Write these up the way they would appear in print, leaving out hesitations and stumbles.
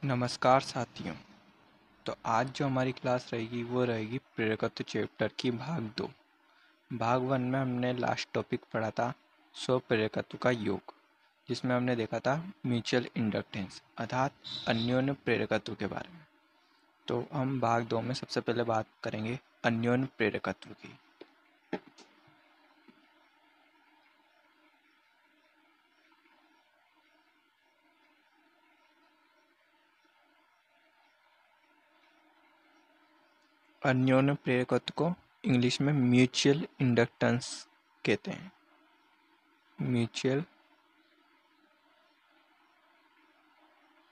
नमस्कार साथियों। तो आज जो हमारी क्लास रहेगी वो रहेगी प्रेरकत्व चैप्टर की भाग 2। भाग 1 में हमने लास्ट टॉपिक पढ़ा था स्वप्रेरकत्व का योग, जिसमें हमने देखा था म्यूचुअल इंडक्टेंस अर्थात अन्योन्य प्रेरकत्व के बारे में। तो हम भाग 2 में सबसे पहले बात करेंगे अन्योन्य प्रेरकत्व की। अन्योन्य प्रेरकत्व को इंग्लिश में म्यूचुअल इंडक्टेंस कहते हैं। म्यूचुअल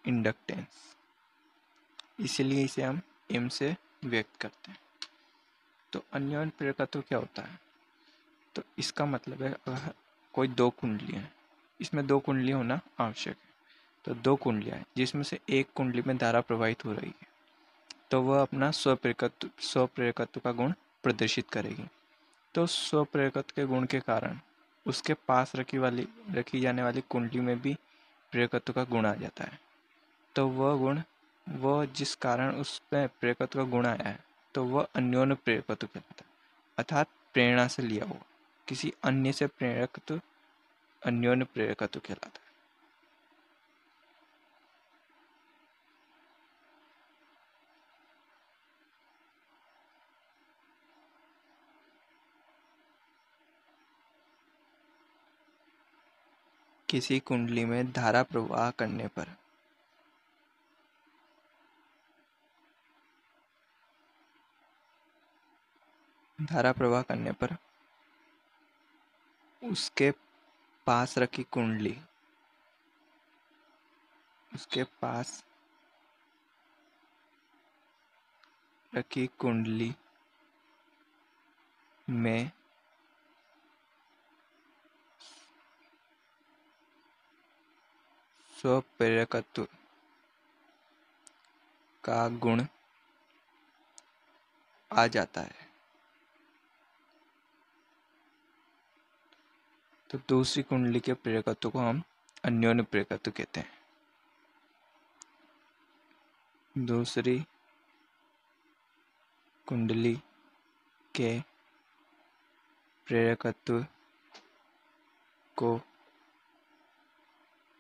इंडक्टेंस, इसलिए इसे हम एम से व्यक्त करते हैं। तो अन्योन्य प्रेरकत्व क्या होता है? तो इसका मतलब है अगर कोई दो कुंडलियां हैं, इसमें दो कुंडलियां होना आवश्यक है। तो दो कुंडलियां हैं जिसमें से एक कुंडली में धारा प्रवाहित हो रही है, तो वह अपना स्वप्रेरकत्व का गुण प्रदर्शित करेगी। तो स्वप्रेरकत्व के गुण के कारण उसके पास रखी जाने वाली कुंडली में भी प्रेरकत्व का गुण आ जाता है। तो वह जिस कारण उस पर प्रेरकत्व का गुण आया है, तो वह अन्योन्य प्रेरकत्व कहलाता है, अर्थात प्रेरणा से लिया हुआ किसी अन्य से प्रेरकत्व अन्योन्य प्रेरकत्व कहलाता है। किसी कुंडली में धारा प्रवाह करने पर उसके पास रखी कुंडली उसके पास रखी कुंडली में स्वप्रेरकत्व का गुण आ जाता है। तो दूसरी कुंडली के प्रेरकत्व को हम अन्योन्य प्रेरकत्व कहते हैं। दूसरी कुंडली के प्रेरकत्व को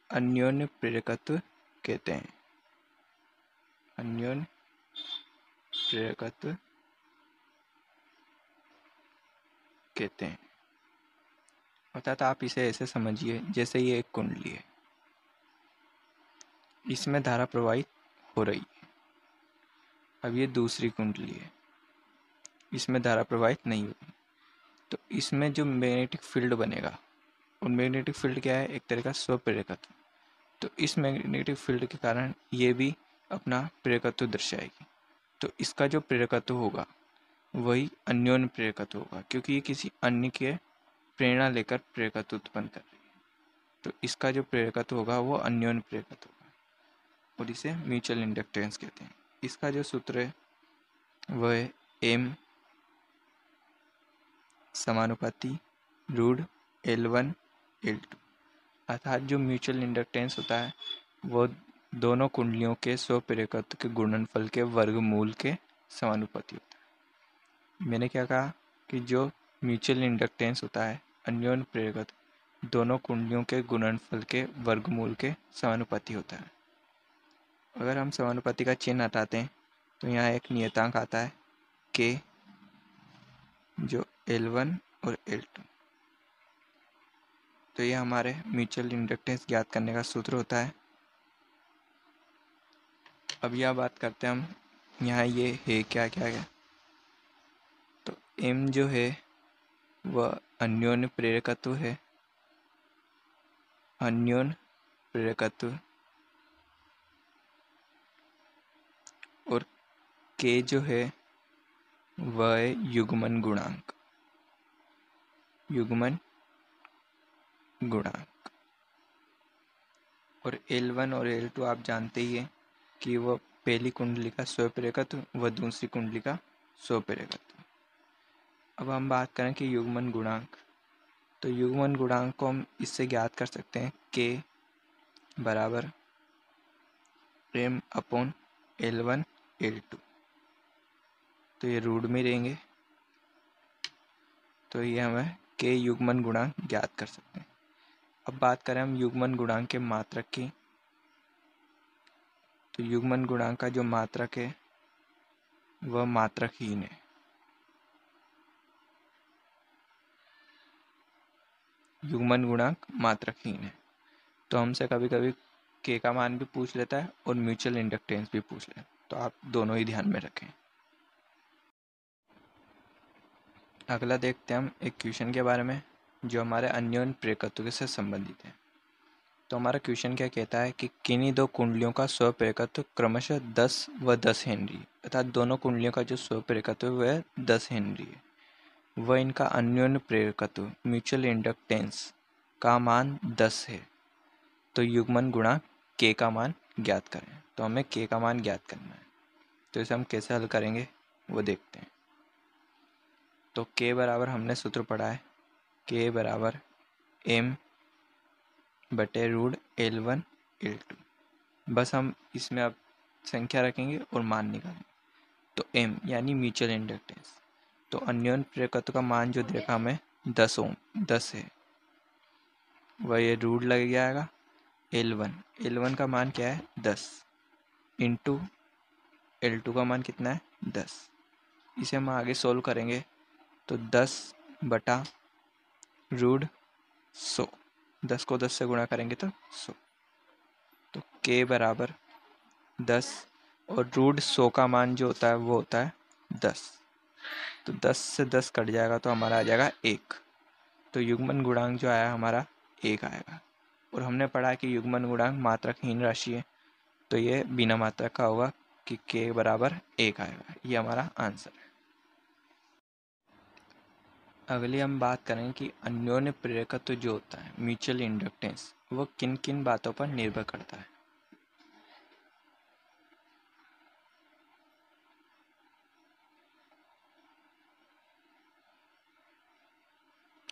अन्योन्य प्रेरकत्व कहते हैं। अन्योन्य प्रेरकत्व कहते हैं। अर्थात आप इसे ऐसे समझिए जैसे ये एक कुंडली है, इसमें धारा प्रवाहित हो रही है। अब ये दूसरी कुंडली है, इसमें धारा प्रवाहित नहीं हो रही। तो इसमें जो मैग्नेटिक फील्ड बनेगा, और मैग्नेटिक फील्ड क्या है? एक तरह का स्वप्रेरकत्व। तो इस मैग्नेटिक फील्ड के कारण ये भी अपना प्रेरकत्व दर्शाएगी। तो इसका जो प्रेरकत्व होगा वही अन्योन्य प्रेरकत्व होगा, क्योंकि ये किसी अन्य के प्रेरणा लेकर प्रेरकत्व उत्पन्न कर रही है। तो इसका जो प्रेरकत्व होगा वो अन्योन्य प्रेरकत्व होगा, और इसे म्यूचुअल इंडक्टेंस कहते हैं। इसका जो सूत्र है वह है एम समानुपाती रूट L1 L2, अर्थात जो म्यूचुअल इंडक्टेंस होता है वो दोनों कुंडलियों के स्वप्रेरकत्व के गुणनफल के वर्गमूल के समानुपाती होता है। मैंने क्या कहा कि जो म्यूचुअल इंडक्टेंस होता है अन्योन्य प्रेरकत्व दोनों कुंडलियों के गुणनफल के वर्गमूल के समानुपाती होता है। अगर हम समानुपाती का चिन्ह हटाते हैं तो यहाँ एक नियतांक आता है K, जो L1 और L2। तो ये हमारे म्यूचुअल इंडक्टेंस ज्ञात करने का सूत्र होता है। अब यह बात करते हैं हम, यहाँ ये है क्या क्या क्या। तो M जो है वह अन्योन्य प्रेरकत्व है, अन्योन्य प्रेरकत्व। और K जो है वह है युग्मन गुणांक, युग्मन गुणांक। और L1 और L2 आप जानते ही हैं कि वह पहली कुंडली का स्वप्रेरकत्व व दूसरी कुंडली का स्वप्रेरकत्व। अब हम बात करें कि युग्मन गुणांक, तो युग्मन गुणांक को हम इससे ज्ञात कर सकते हैं K बराबर m अपॉन L1 L2, तो ये रूट में रहेंगे, तो ये हमें k युग्मन गुणांक ज्ञात कर सकते हैं। अब बात करें हम युग्मन गुणांक के मात्रक की, तो युग्मन गुणांक का जो मात्रक है वह मात्रकहीन है। युग्मन गुणांक मात्रकहीन है, तो हमसे कभी कभी k का मान भी पूछ लेता है और म्यूचुअल इंडक्टेंस भी पूछ लेता है, तो आप दोनों ही ध्यान में रखें। अगला देखते हैं हम एक क्वेश्चन के बारे में जो हमारे अन्योन्य प्रेरकत्व से संबंधित है। तो हमारा क्वेश्चन क्या कहता है कि किन्हीं दो कुंडलियों का स्व प्रेरकत्व क्रमशः 10 व 10 हेनरी, अर्थात दोनों कुंडलियों का जो स्व प्रेरकत्व है वह 10 हेनरी है, वह इनका अन्योन्य प्रेरकत्व म्यूचुअल इंडक्टेंस का मान 10 है, तो युग्मन गुणांक k का मान ज्ञात करें। तो हमें k का मान ज्ञात करना है, तो इसे हम कैसे हल करेंगे वो देखते हैं। तो k बराबर हमने सूत्र पढ़ा है, k बराबर m बटे रूट L1 L2, बस हम इसमें अब संख्या रखेंगे और मान निकालेंगे। तो m यानी म्यूचुअल इंडक्टेंस, तो अन्योन्य प्रेरकत्व का मान जो देखा हमें 10 ओम 10 है, वह ये रूट लग जाएगा L1 का मान क्या है 10 इंटू L2 का मान कितना है 10। इसे हम आगे सोल्व करेंगे तो 10 बटा रूट 100, 10 को 10 से गुणा करेंगे तो 100, तो k बराबर 10 और रूट 100 का मान जो होता है वो होता है 10, तो 10 से 10 कट जाएगा तो हमारा आ जाएगा 1, तो युग्मन गुणांक जो आया हमारा 1 आएगा। और हमने पढ़ा कि युग्मन गुणांक मात्रकहीन राशि है, तो ये बिना मात्रक का होगा कि k बराबर 1 आएगा, ये हमारा आंसर है। अगली हम बात करेंगे कि अन्योन्य प्रेरकत्व जो होता है म्यूचुअल इंडक्टेंस वो किन किन बातों पर निर्भर करता है।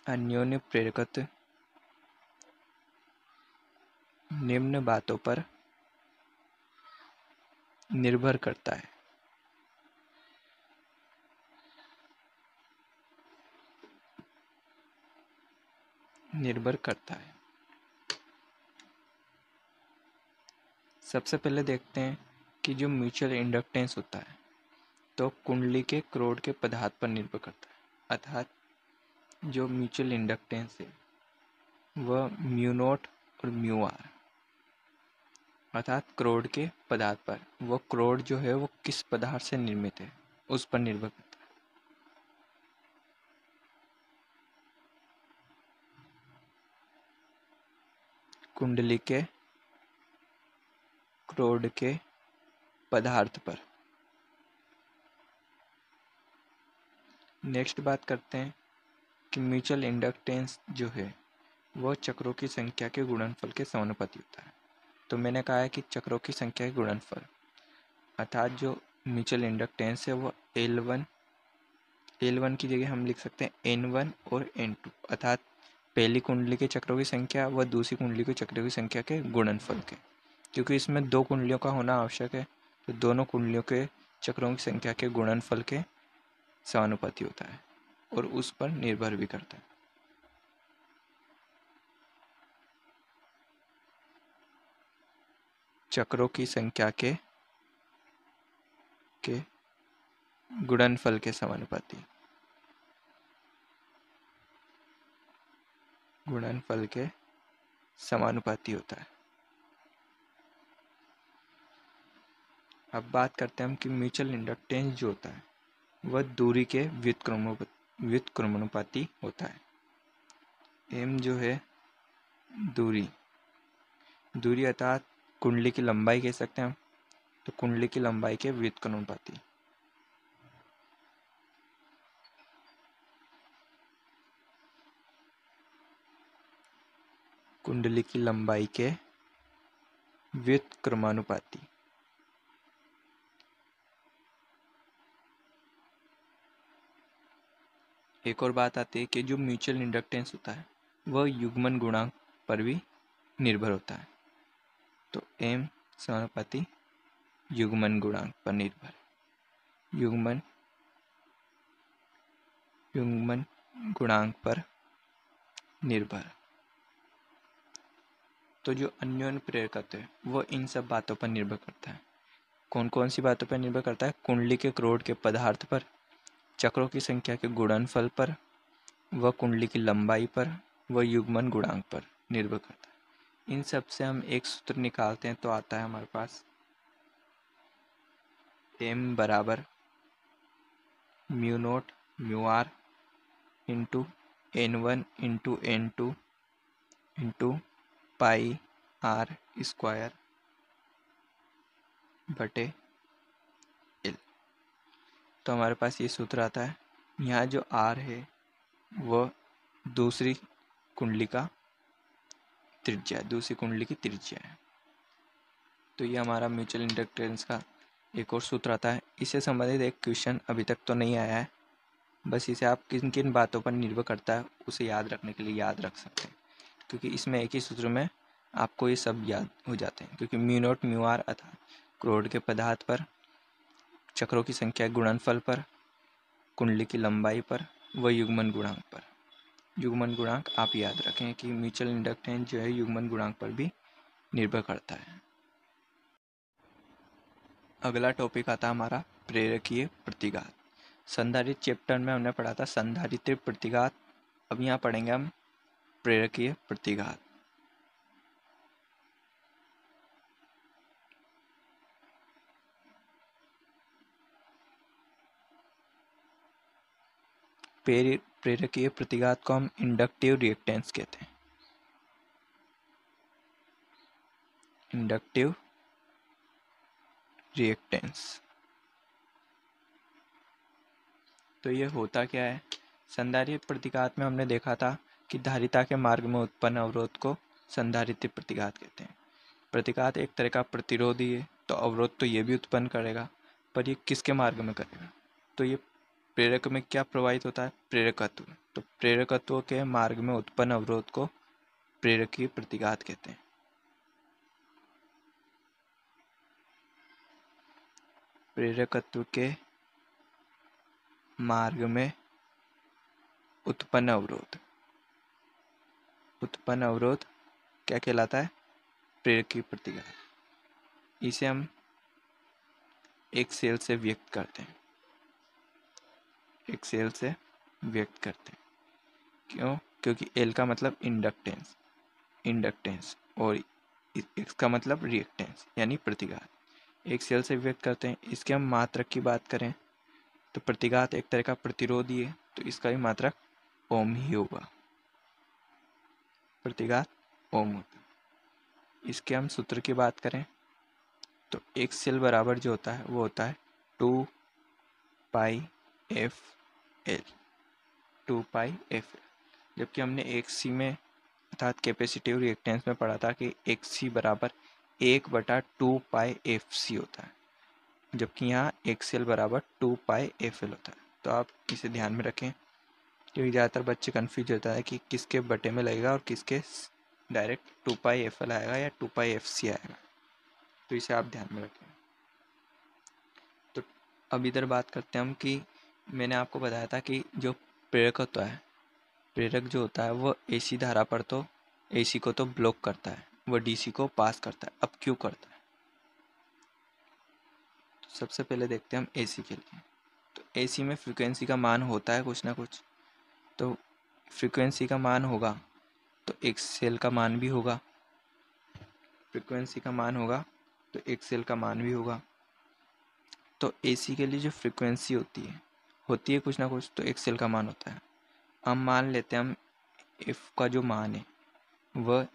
अन्योन्य प्रेरकत्व निम्न बातों पर निर्भर करता है। निर्भर करता है। सबसे पहले देखते हैं कि जो म्यूचुअल इंडक्टेंस होता है तो कुंडली के क्रोड के पदार्थ पर निर्भर करता है, अर्थात जो म्यूचुअल इंडक्टेंस है वह म्यू नॉट और म्यू आर, अर्थात क्रोड के पदार्थ पर, वो क्रोड जो है वो किस पदार्थ से निर्मित है उस पर निर्भर करता है। कुंडली के क्रोड के पदार्थ पर। नेक्स्ट बात करते हैं कि म्यूचुअल इंडक्टेंस जो है वह चक्रों की संख्या के गुणनफल के समानुपाती होता है। तो मैंने कहा है कि चक्रों की संख्या के गुणनफल, अर्थात जो म्यूचुअल इंडक्टेंस है वो L1 की जगह हम लिख सकते हैं N1 और N2, अर्थात पहली कुंडली के चक्रों की संख्या व दूसरी कुंडली के चक्रों की संख्या के गुणनफल के, क्योंकि इसमें दो कुंडलियों का होना आवश्यक है, तो दोनों कुंडलियों के चक्रों की संख्या के गुणनफल के समानुपाती होता है और उस पर निर्भर भी करता है। चक्रों की संख्या के गुणनफल के समानुपाती, गुणनफल के समानुपाती होता है। अब बात करते हैं हम कि म्यूचुअल इंडक्टेंस जो होता है वह दूरी के व्युत्क्रमानुपाती होता है। m जो है दूरी अर्थात कुंडली की लंबाई कह सकते हैं हम, तो कुंडली की लंबाई के व्युत्क्रमानुपाती। कुंडली की लंबाई के व्युत्क्रमानुपाती। एक और बात आती है कि जो म्यूचुअल इंडक्टेंस होता है वह युग्मन गुणांक पर भी निर्भर होता है। तो m समानुपाती युग्मन गुणांक पर निर्भर। युग्मन गुणांक पर निर्भर। तो जो अन्योन्य प्रेरकत्व है वो इन सब बातों पर निर्भर करता है। कौन कौन सी बातों पर निर्भर करता है? कुंडली के क्रोड के पदार्थ पर, चक्रों की संख्या के गुणनफल पर, व कुंडली की लंबाई पर, व युग्मन गुणांक पर निर्भर करता है। इन सब से हम एक सूत्र निकालते हैं तो आता है हमारे पास m बराबर mu naught mu r into n1 into n2 into pi r square बटे l। तो हमारे पास ये सूत्र आता है। यहाँ जो r है वह दूसरी कुंडली का त्रिज्या है, दूसरी कुंडली की त्रिज्या है। तो ये हमारा म्यूचुअल इंडक्टेंस का एक और सूत्र आता है। इससे संबंधित एक क्वेश्चन अभी तक तो नहीं आया है, बस इसे आप किन किन बातों पर निर्भर करता है उसे याद रखने के लिए याद रख सकते हैं, क्योंकि इसमें एक ही सूत्र में आपको ये सब याद हो जाते हैं। क्योंकि म्यू नोट म्यू आर अर्थात क्रोड के पदार्थ पर, चक्रों की संख्या गुणनफल पर, कुंडली की लंबाई पर, व युग्मन गुणांक पर। युग्मन गुणांक आप याद रखें कि म्यूचुअल इंडक्टेंस जो है युग्मन गुणांक पर भी निर्भर करता है। अगला टॉपिक आता है हमारा प्रेरकीय प्रतिघात। संधारित्र चैप्टर में हमने पढ़ा था संधारित्र प्रतिघात। अब यहाँ पढ़ेंगे हम प्रेरकीय प्रतिघात। प्रेरकीय प्रतिघात को हम इंडक्टिव रिएक्टेंस कहते हैं। Inductive reactance. तो ये होता क्या है? संधारित्र प्रतिघात में हमने देखा था कि धारिता के मार्ग में उत्पन्न अवरोध को संधारित्र प्रतिघात कहते हैं। प्रतिघात एक तरह का प्रतिरोधी है, तो अवरोध तो ये भी उत्पन्न करेगा, पर ये किसके मार्ग में करेगा? तो ये प्रेरक में क्या प्रवाहित होता है? प्रेरकत्व। तो प्रेरकत्व के मार्ग में उत्पन्न अवरोध को प्रेरकीय प्रतिघात कहते हैं। प्रेरकत्व के मार्ग में उत्पन्न अवरोध क्या कहलाता है? प्रेरकीय प्रतिघात। इसे हम एक सेल से व्यक्त करते हैं। क्यों? क्योंकि L का मतलब इंडक्टेंस और इसका मतलब रिएक्टेंस यानी प्रतिघात। एक सेल से व्यक्त करते हैं। इसके हम मात्रक की बात करें तो प्रतिघात एक तरह का प्रतिरोधी है, तो इसका भी मात्रक ओम ही होगा। प्रतिघात ओम होता है। इसके हम सूत्र की बात करें तो एक सेल बराबर जो होता है वो होता है 2 पाई एफ एल। जबकि हमने एक सी में अर्थात कैपेसिटिव रिएक्टेंस में पढ़ा था कि एक सी बराबर 1/2 पाई एफ सी होता है, जबकि यहाँ एक सेल बराबर 2 पाई एफ एल होता है। तो आप इसे ध्यान में रखें, क्योंकि ज़्यादातर बच्चे कन्फ्यूज होता है कि किसके बटे में लगेगा और किसके डायरेक्ट 2 पाई एफ एल आएगा या 2 पाई एफ सी आएगा। तो इसे आप ध्यान में रखें। तो अब इधर बात करते हैं हम कि मैंने आपको बताया था कि जो प्रेरकत्व है, प्रेरक जो होता है वो एसी धारा पर तो एसी को तो ब्लॉक करता है, वो डीसी को पास करता है। अब क्यों करता है? तो सबसे पहले देखते हैं हम एसी के लिए। तो एसी में फ्रीक्वेंसी का मान होता है कुछ ना कुछ, तो फ्रीक्वेंसी का मान होगा तो एक सेल का मान भी होगा। फ्रीक्वेंसी का मान होगा तो एक सेल का मान भी होगा। तो एसी के लिए जो फ्रीक्वेंसी होती है कुछ ना कुछ, तो एक सेल का मान होता है। हम मान लेते हैं हम एफ का जो मान है वह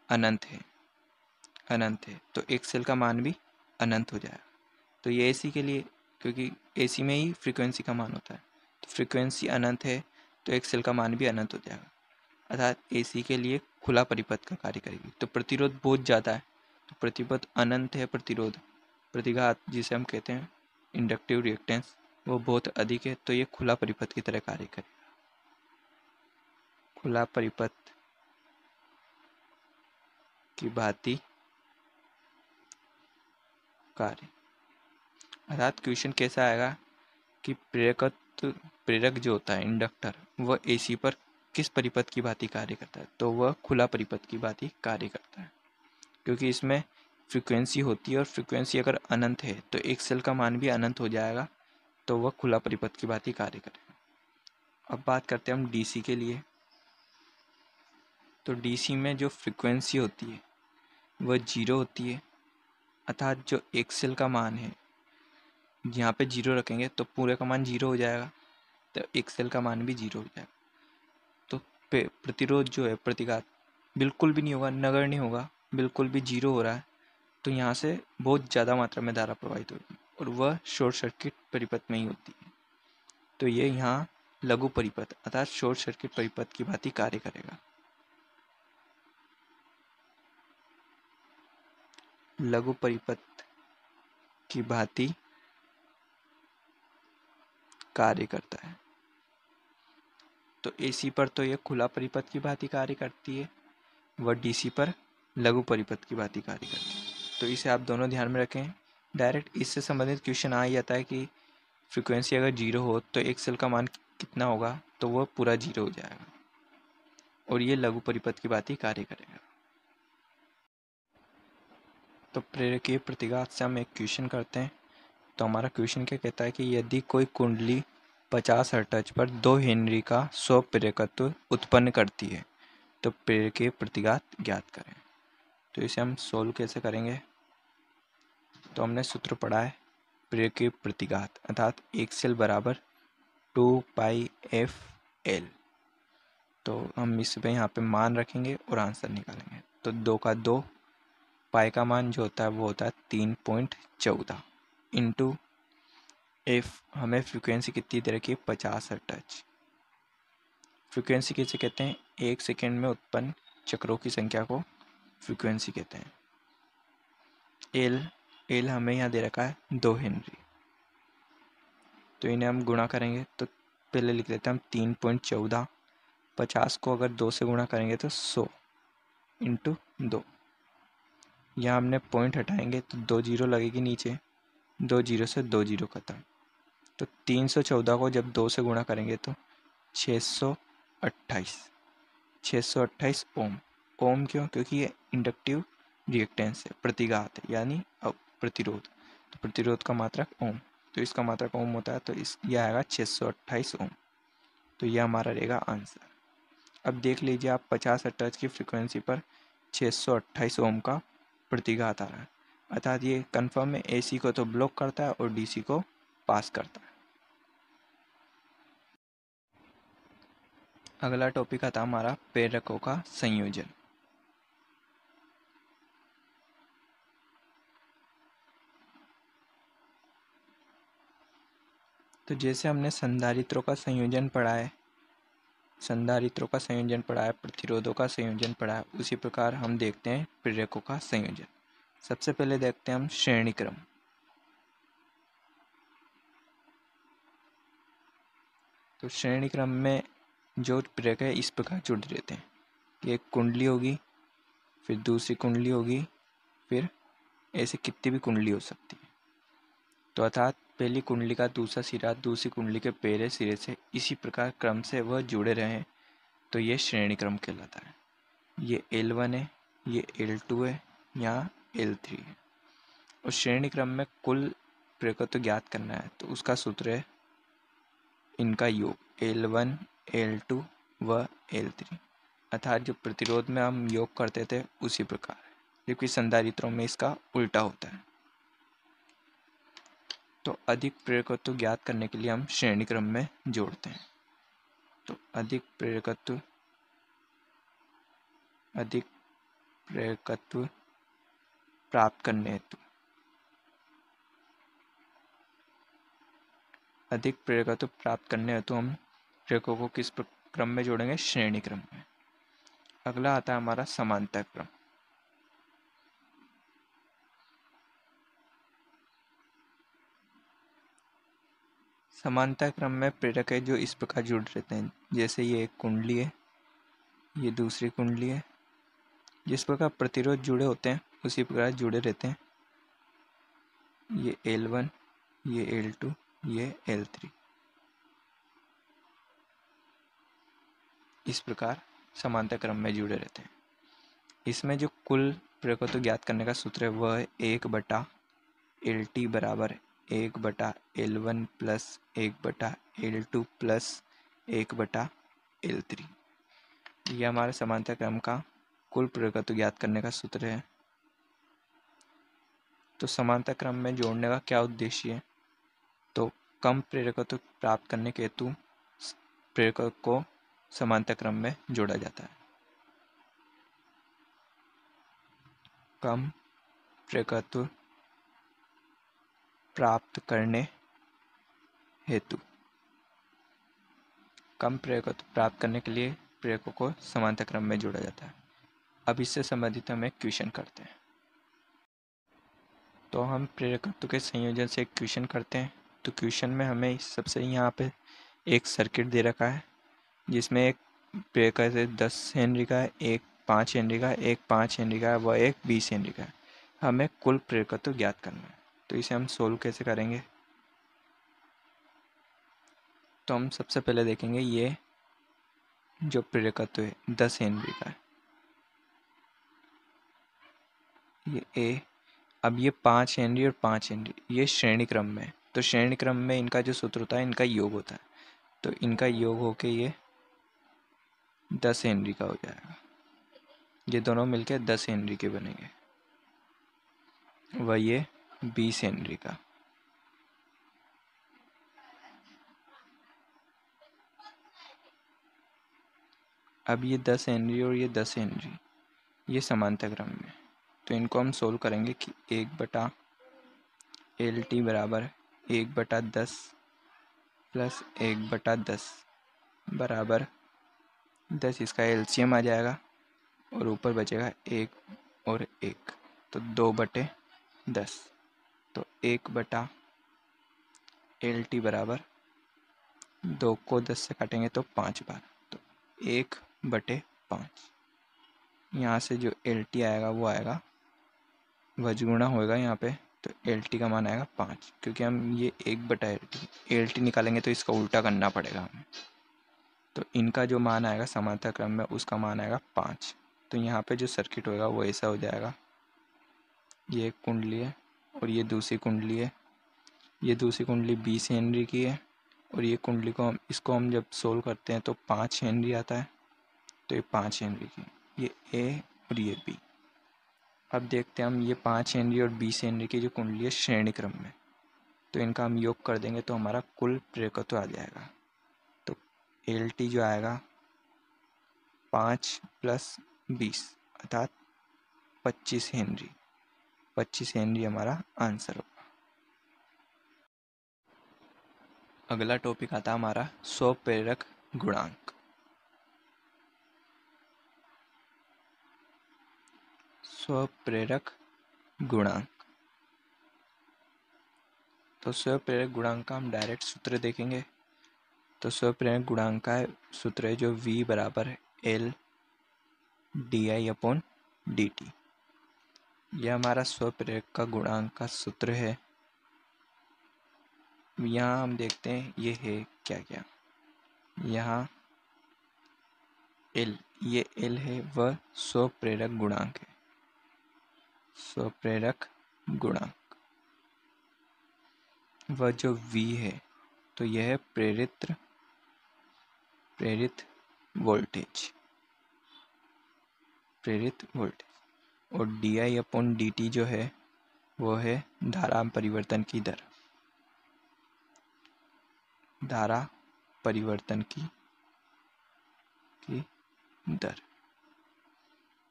अनंत है, तो एक सेल का मान भी अनंत हो जाएगा। तो ये एसी के लिए, क्योंकि एसी में ही फ्रीक्वेंसी का मान होता है, तो फ्रीक्वेंसी अनंत है तो एक सेल का मान भी अनंत हो जाएगा। अर्थात एसी के लिए खुला परिपथ का कार्य करेगी। तो प्रतिरोध बहुत ज़्यादा है, तो प्रतिपथ अनंत है, प्रतिघात जिसे हम कहते हैं इंडक्टिव रिएक्टेंस वो बहुत अधिक है, तो ये खुला परिपथ की तरह कार्य करेगा। खुला परिपथ की भांति कार्य। अर्थात क्वेश्चन कैसा आएगा कि प्रेरक जो होता है इंडक्टर, वह एसी पर किस परिपथ की भांति कार्य करता है, तो वह खुला परिपथ की भांति कार्य करता है, क्योंकि इसमें फ्रीक्वेंसी होती है और फ्रीक्वेंसी अगर अनंत है तो एक सेल का मान भी अनंत हो जाएगा, तो वह खुला परिपथ की भांति कार्य करेगा। अब बात करते हैं हम डीसी के लिए। तो डीसी में जो फ्रीक्वेंसी होती है वह 0 होती है, अर्थात जो एक सेल का मान है, यहाँ पे 0 रखेंगे तो पूरे का मान 0 हो जाएगा, तो एक सेल का मान भी 0 हो जाएगा। तो प्रतिरोध जो है, प्रतिघात बिल्कुल भी नहीं होगा, नगण्य होगा, बिल्कुल भी 0 हो रहा है, तो यहाँ से बहुत ज़्यादा मात्रा में धारा प्रवाहित होगी और वह शॉर्ट सर्किट परिपथ में ही होती है। तो ये यहाँ लघु परिपथ अर्थात शॉर्ट सर्किट परिपथ की भांति कार्य करेगा। लघु परिपथ की भांति कार्य करता है। तो एसी पर तो यह खुला परिपथ की भांति कार्य करती है, वह डीसी पर लघु परिपथ की भांति कार्य करती है। तो इसे आप दोनों ध्यान में रखें। डायरेक्ट इससे संबंधित क्वेश्चन आ ही जाता है कि फ्रीक्वेंसी अगर 0 हो तो एक सेल का मान कितना होगा, तो वह पूरा 0 हो जाएगा और ये लघु परिपथ की भांति कार्य करेगा। तो प्रेरकीय प्रतिघात से हम एक क्वेश्चन करते हैं। तो हमारा क्वेश्चन क्या कहता है कि यदि कोई कुंडली 50 हर्ट्ज पर 2 हेनरी का स्वप्रेरकत्व उत्पन्न करती है तो प्रेरकीय प्रतिघात ज्ञात करें। तो इसे हम सोल्व कैसे करेंगे? तो हमने सूत्र पढ़ा है प्रेरकीय प्रतिघात अर्थात एक सेल बराबर 2πf_L। तो हम इस पे यहाँ पे मान रखेंगे और आंसर निकालेंगे। तो 2 का 2, पाई का मान जो होता है वो होता है 3.14 इंटू एफ, हमें फ्रीक्वेंसी कितनी दे रखी है 50 हर्ट्ज। फ्रीक्वेंसी किसे कहते हैं? एक सेकेंड में उत्पन्न चक्रों की संख्या को फ्रीक्वेंसी कहते हैं। एल हमें यहाँ दे रखा है 2 हेनरी, तो इन्हें हम गुणा करेंगे तो पहले लिख लेते हैं हम 3.14, 50 को अगर 2 से गुणा करेंगे तो 100 इंटू 2। यहाँ हमने पॉइंट हटाएंगे तो 2 जीरो लगेगी नीचे, 2 जीरो से 2 जीरो खत्म। तो 314 को जब 2 से गुणा करेंगे तो 628 ओम। ओम क्यों? क्योंकि ये इंडक्टिव रिएक्टेंस है, प्रतिघात है, यानी प्रतिरोध। तो प्रतिरोध का मात्रक ओम, तो इसका मात्रक ओम होता है, तो ये आएगा 628 ओम। तो यह हमारा रहेगा आंसर। अब देख लीजिए आप 50 हर्ट्ज की फ्रीक्वेंसी पर 628 ओम का प्रतिघात आ रहा है, अर्थात ये कन्फर्म है एसी को तो ब्लॉक करता है और डीसी को पास करता है। अगला टॉपिक आता हमारा प्रेरकों का संयोजन। तो जैसे हमने संधारित्रों का संयोजन पढ़ा है, प्रतिरोधों का संयोजन पढ़ा है, उसी प्रकार हम देखते हैं प्रेरकों का संयोजन। सबसे पहले देखते हैं हम श्रेणी क्रम। तो श्रेणी क्रम में जो प्रेरक है इस प्रकार जुड़ रहते हैं, एक कुंडली होगी, फिर दूसरी कुंडली होगी, फिर ऐसे कितनी भी कुंडली हो सकती है। तो अर्थात पहली कुंडली का दूसरा सिरा दूसरी कुंडली के पहले सिरे से इसी प्रकार क्रम से वह जुड़े रहे, तो ये श्रेणी क्रम कहलाता है। ये L1 है, ये L2 है, यहाँ L3 है। और श्रेणी क्रम में कुल प्रेरकत्व ज्ञात करना है, तो उसका सूत्र है इनका योग L1, L2 व L3, अर्थात जो प्रतिरोध में हम योग करते थे उसी प्रकार, क्योंकि संधारित्रों में इसका उल्टा होता है। तो अधिक प्रेरकत्व ज्ञात करने के लिए हम श्रेणी क्रम में जोड़ते हैं। तो अधिक प्रेरकत्व प्राप्त करने हेतु हम प्रेरकों को किस क्रम में जोड़ेंगे? श्रेणी क्रम में। अगला आता है हमारा समांतर क्रम। समांतर क्रम में प्रेरक है जो इस प्रकार जुड़ रहते हैं, जैसे ये एक कुंडली है, ये दूसरी कुंडली है। जिस प्रकार प्रतिरोध जुड़े होते हैं उसी प्रकार जुड़े रहते हैं ये L1, ये L2, ये L3। इस प्रकार समांतर क्रम में जुड़े रहते हैं। इसमें जो कुल प्रेरकत्व ज्ञात करने का सूत्र है वह है 1/LT बराबर 1/L1 plus 1/L2 plus 1/L3। यह हमारे समांतर क्रम का कुल प्रेरकत्व ज्ञात करने का सूत्र है। तो समांतर क्रम में जोड़ने का क्या उद्देश्य है? तो कम प्रेरकत्व प्राप्त करने के हेतु प्रेरक को समांतर क्रम में जोड़ा जाता है। कम प्रेरकत्व प्राप्त करने हेतु, कम प्रेरकत्व प्राप्त करने के लिए प्रेरकों को समांतर क्रम में जोड़ा जाता है। अब इससे संबंधित हम एक क्वेश्चन करते हैं। तो हम प्रेरकत्व के संयोजन से एक क्वेश्चन करते हैं। तो क्वेश्चन में हमें सबसे यहाँ पे एक सर्किट दे रखा है जिसमें एक प्रेरक है 10 हेनरी का, एक 5 हेनरी का, एक 5 हेनरी का व एक 20 हेनरी का। हमें कुल प्रेरकत्व ज्ञात करना है। तो इसे हम सोल्व कैसे करेंगे? तो हम सबसे पहले देखेंगे ये जो प्रेरकत्व है 10 हेनरी का है, ये ए। अब ये 5 हेनरी और 5 हेनरी ये श्रेणी क्रम में है। तो श्रेणी क्रम में इनका जो सूत्र होता है इनका योग होता है। तो इनका योग होके ये 10 हेनरी का हो जाएगा। ये दोनों मिलके 10 हेनरी के बनेंगे व ये 20 हेनरी का। अब ये 10 हेनरी और ये 10 हेनरी ये समांतर क्रम में, तो इनको हम सोल्व करेंगे कि 1/LT बराबर 1/10 प्लस 1/10 बराबर 10। इसका एलसीएम आ जाएगा और ऊपर बचेगा 1 और 1, तो 2/10। तो 1/LT बराबर 2 को 10 से काटेंगे तो 5 बार, तो 1/5। यहाँ से जो LT आएगा वो आएगा भजगुणा होएगा यहाँ पे, तो LT का मान आएगा 5। क्योंकि हम ये 1/LT निकालेंगे तो इसका उल्टा करना पड़ेगा हमें। तो इनका जो मान आएगा समांतर क्रम में उसका मान आएगा 5। तो यहाँ पे जो सर्किट होएगा वो ऐसा हो जाएगा। ये एक कुंडली है और ये दूसरी कुंडली है। ये दूसरी कुंडली 20 हेनरी की है और ये कुंडली को इसको हम जब सोल्व करते हैं तो 5 हेनरी आता है। तो ये 5 हेनरी की, ये ए और ये बी। अब देखते हैं हम ये 5 हेनरी और 20 हेनरी की जो कुंडली है श्रेणी क्रम में, तो इनका हम योग कर देंगे तो हमारा कुल प्रेरकत्व आ जाएगा। तो LT जो आएगा 5 + 20 अर्थात 25 हेनरी। 25 हेनरी हमारा आंसर होगा। अगला टॉपिक आता है हमारा स्वप्रेरक गुणांक। स्वप्रेरक गुणांक। तो स्वप्रेरक गुणांक का हम डायरेक्ट सूत्र देखेंगे। तो स्वप्रेरक गुणांक का सूत्र है जो V बराबर L di/dt। यह हमारा स्वप्रेरक का गुणांक का सूत्र है। यहाँ हम देखते हैं ये है क्या क्या। यहाँ L, ये L है वह स्वप्रेरक गुणांक है। स्वप्रेरक गुणांक। वह जो V है तो यह है प्रेरित वोल्टेज। प्रेरित वोल्टेज। और di/dt जो है वो है धारा परिवर्तन की दर। धारा परिवर्तन की दर।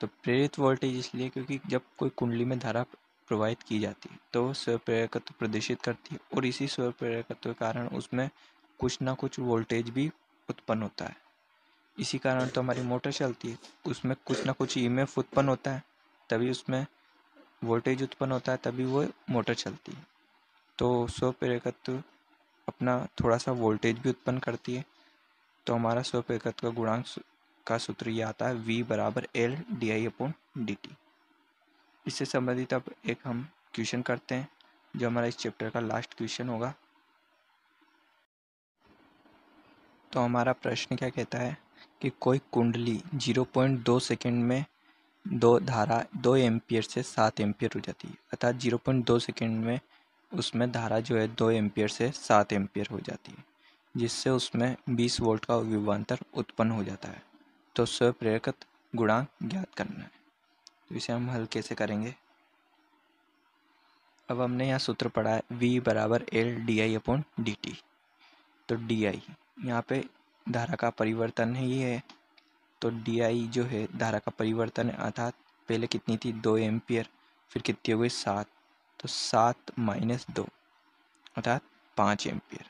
तो प्रेरित वोल्टेज इसलिए क्योंकि जब कोई कुंडली में धारा प्रवाहित की जाती है तो स्वप्रेरकत्व प्रदर्शित करती है और इसी स्वप्रेरकत्व के कारण उसमें कुछ ना कुछ वोल्टेज भी उत्पन्न होता है। इसी कारण तो हमारी मोटर चलती है, उसमें कुछ ना कुछ EMF उत्पन्न होता है तभी उसमें वोल्टेज उत्पन्न होता है, तभी वो मोटर चलती है। तो स्वप्रेरकत्व अपना थोड़ा सा वोल्टेज भी उत्पन्न करती है। तो हमारा स्वप्रेरकत्व का गुणांक का सूत्र ये आता है V बराबर L di/dt। इससे संबंधित अब एक हम क्वेश्चन करते हैं। जो हमारा इस चैप्टर का लास्ट क्वेश्चन होगा। तो हमारा प्रश्न क्या कहता है कि कोई कुंडली 0.2 सेकंड में दो एम्पियर से 7 एम्पियर हो जाती है, अर्थात 0.2 सेकंड में उसमें धारा जो है 2 एम्पियर से 7 एम्पियर हो जाती है, जिससे उसमें 20 वोल्ट का विभवांतर उत्पन्न हो जाता है। तो स्वप्रेरकत्व गुणांक ज्ञात करना है। तो इसे हम हल कैसे करेंगे? अब हमने यहाँ सूत्र पढ़ा है V बराबर L di/dt। तो di यहाँ पे धारा का परिवर्तन ही है, तो di जो है धारा का परिवर्तन है, अर्थात पहले कितनी थी 2 एम्पियर, फिर कितनी हो गई 7, तो 7 माइनस 2 अर्थात 5 एम्पियर।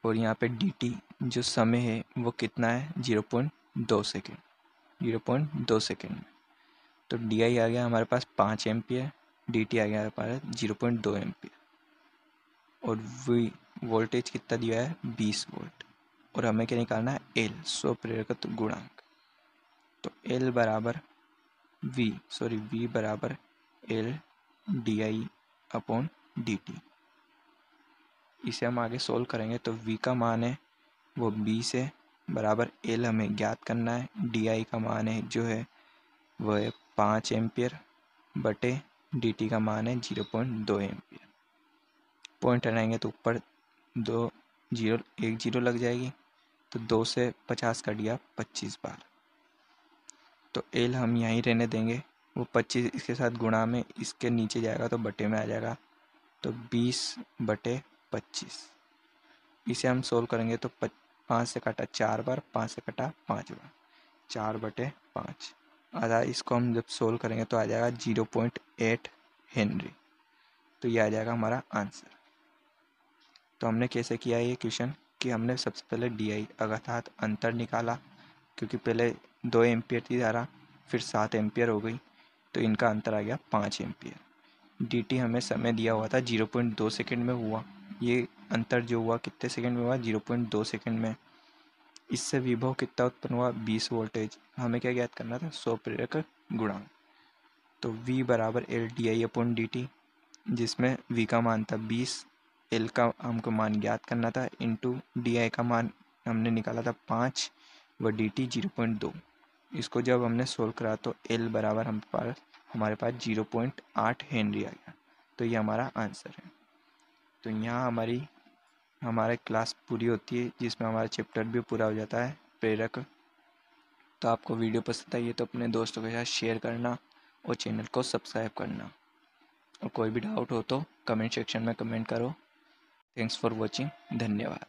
और यहाँ पे dt जो समय है वो कितना है 0.2 सेकेंड, 0.2 सेकेंड में। तो di आ गया हमारे पास 5 एम्पियर, dt आ गया हमारे पास 0.2 एम्पियर। और v वोल्टेज कितना दिया है 20 वोल्ट। और हमें क्या निकालना है L स्वप्रेरकत्व गुणांक। तो L बराबर v बराबर L di/dt। इसे हम आगे सोल्व करेंगे तो v का मान है वो 20 है, बराबर L हमें ज्ञात करना है, di का मान है जो है वो है 5 एम्पियर बटे dt का मान है 0.2 एम्पियर। पॉइंट हटाएंगे तो ऊपर 1 जीरो लग जाएगी, तो 2 से 50 का दिया 25 बार। तो L हम यहीं रहने देंगे, वो 25 इसके साथ गुणा में इसके नीचे जाएगा तो बटे में आ जाएगा, तो 20 बटे 25। इसे हम सोल्व करेंगे तो 5 से काटा 4 बार, 5 से काटा 5 बार, 4 बटे 5 आधा। इसको हम जब सोल्व करेंगे तो आ जाएगा 0.8 हेनरी। तो ये आ जाएगा हमारा आंसर। तो हमने कैसे किया ये क्वेश्चन कि हमने सबसे पहले डी अर्थात अंतर निकाला, क्योंकि पहले 2 एम्पियर थी धारा, फिर 7 एम्पियर हो गई, तो इनका अंतर आ गया 5 एम्पियर। dt हमें समय दिया हुआ था 0.2 सेकेंड में हुआ, ये अंतर जो हुआ कितने सेकेंड में हुआ 0.2 सेकेंड में। इससे विभव कितना उत्पन्न हुआ 20 वोल्टेज। हमें क्या ज्ञात करना था स्वप्रेरक गुणांक। तो v बराबर L di/dt, जिसमें v का मान था 20, L का हमको मान ज्ञात करना था, इंटू di का मान हमने निकाला था 5 व dt 0.2। इसको जब हमने सोल्व करा तो L बराबर हमारे पास 0.8 हेनरी आ गया। तो ये हमारा आंसर है। तो यहाँ हमारी क्लास पूरी होती है, जिसमें हमारा चैप्टर भी पूरा हो जाता है प्रेरक। तो आपको वीडियो पसंद आई है तो अपने दोस्तों के साथ शेयर करना और चैनल को सब्सक्राइब करना। और कोई भी डाउट हो तो कमेंट सेक्शन में कमेंट करो। Thanks for watching. धन्यवाद।